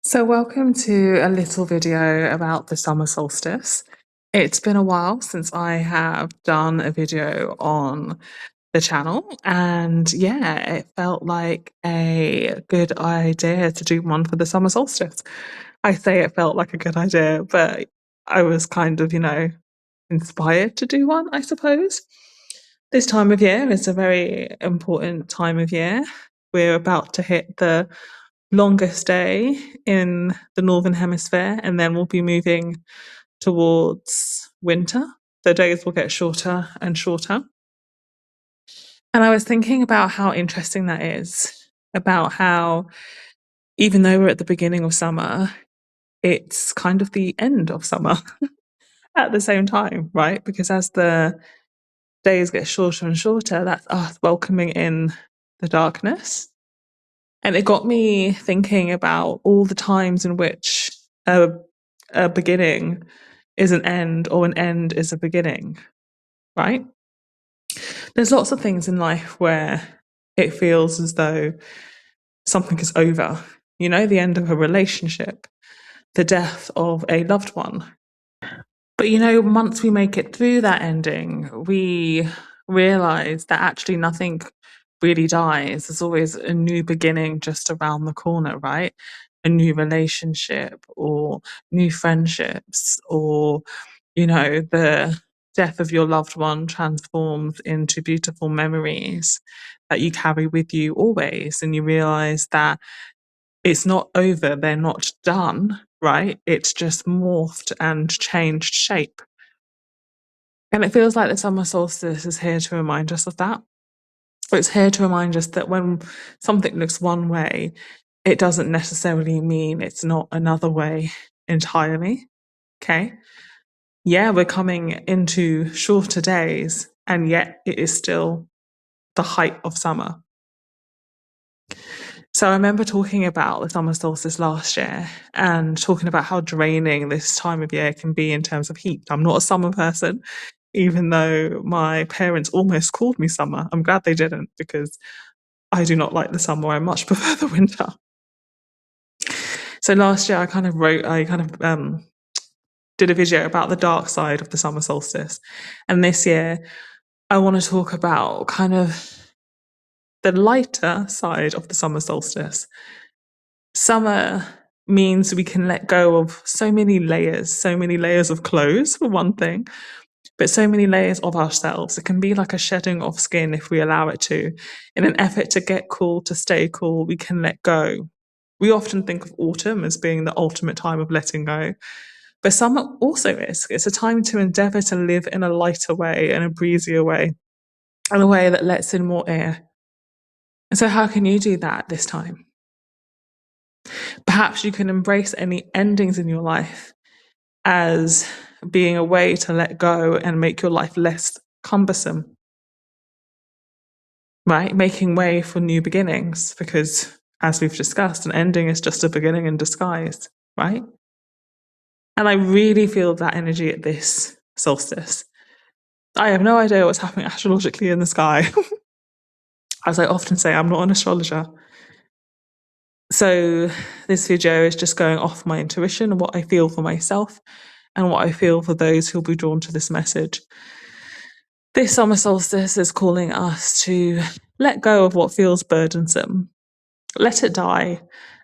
So, welcome to a little video about the summer solstice. It's been a while since I have done a video on the channel, and yeah, it felt like a good idea to do one for the summer solstice. I say it felt like a good idea, but I was kind of, inspired to do one, I suppose. This time of year is a very important time of year. We're about to hit the longest day in the Northern Hemisphere, and then we'll be moving towards winter. The days will get shorter and shorter. And I was thinking about how interesting that is, about how even though we're at the beginning of summer, it's kind of the end of summer at the same time, right? Because as the days get shorter and shorter, that's us welcoming in the darkness. And it got me thinking about all the times in which a beginning is an end or an end is a beginning, right? There's lots of things in life where it feels as though something is over, the end of a relationship, the death of a loved one. But once we make it through that ending, we realize that actually nothing really dies. There's always a new beginning just around the corner, right? A new relationship or new friendships, or, the death of your loved one transforms into beautiful memories that you carry with you always. And you realize that it's not over, they're not done, right? It's just morphed and changed shape. And it feels like the summer solstice is here to remind us of that. It's here to remind us that when something looks one way, it doesn't necessarily mean it's not another way entirely. Okay. Yeah, we're coming into shorter days, and yet it is still the height of summer. So I remember talking about the summer solstice last year and talking about how draining this time of year can be in terms of heat. I'm not a summer person, even though my parents almost called me summer. I'm glad they didn't, because I do not like the summer. I much prefer the winter. So last year I did a video about the dark side of the summer solstice. And this year I want to talk about kind of the lighter side of the summer solstice. Summer means we can let go of so many layers of clothes, for one thing, but so many layers of ourselves. It can be like a shedding of skin if we allow it to. In an effort to get cool, to stay cool, we can let go. We often think of autumn as being the ultimate time of letting go, but summer also is. It's a time to endeavour to live in a lighter way, in a breezier way, in a way that lets in more air. And so how can you do that this time? Perhaps you can embrace any endings in your life as being a way to let go and make your life less cumbersome, right? Making way for new beginnings, because as we've discussed, an ending is just a beginning in disguise, right? And I really feel that energy at this solstice. I have no idea what's happening astrologically in the sky. As I often say, I'm not an astrologer. So this video is just going off my intuition and what I feel for myself and what I feel for those who'll be drawn to this message. This summer solstice is calling us to let go of what feels burdensome, let it die,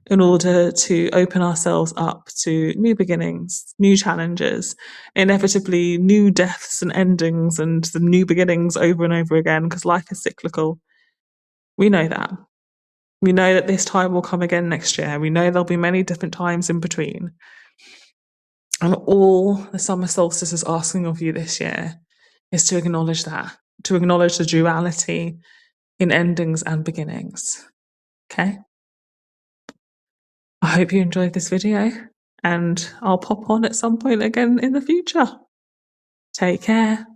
in order to open ourselves up to new beginnings, new challenges, inevitably new deaths and endings and the new beginnings over and over again, because life is cyclical. We know that. We know that this time will come again next year. We know there'll be many different times in between. And all the summer solstice is asking of you this year is to acknowledge that, to acknowledge the duality in endings and beginnings. Okay? I hope you enjoyed this video, and I'll pop on at some point again in the future. Take care.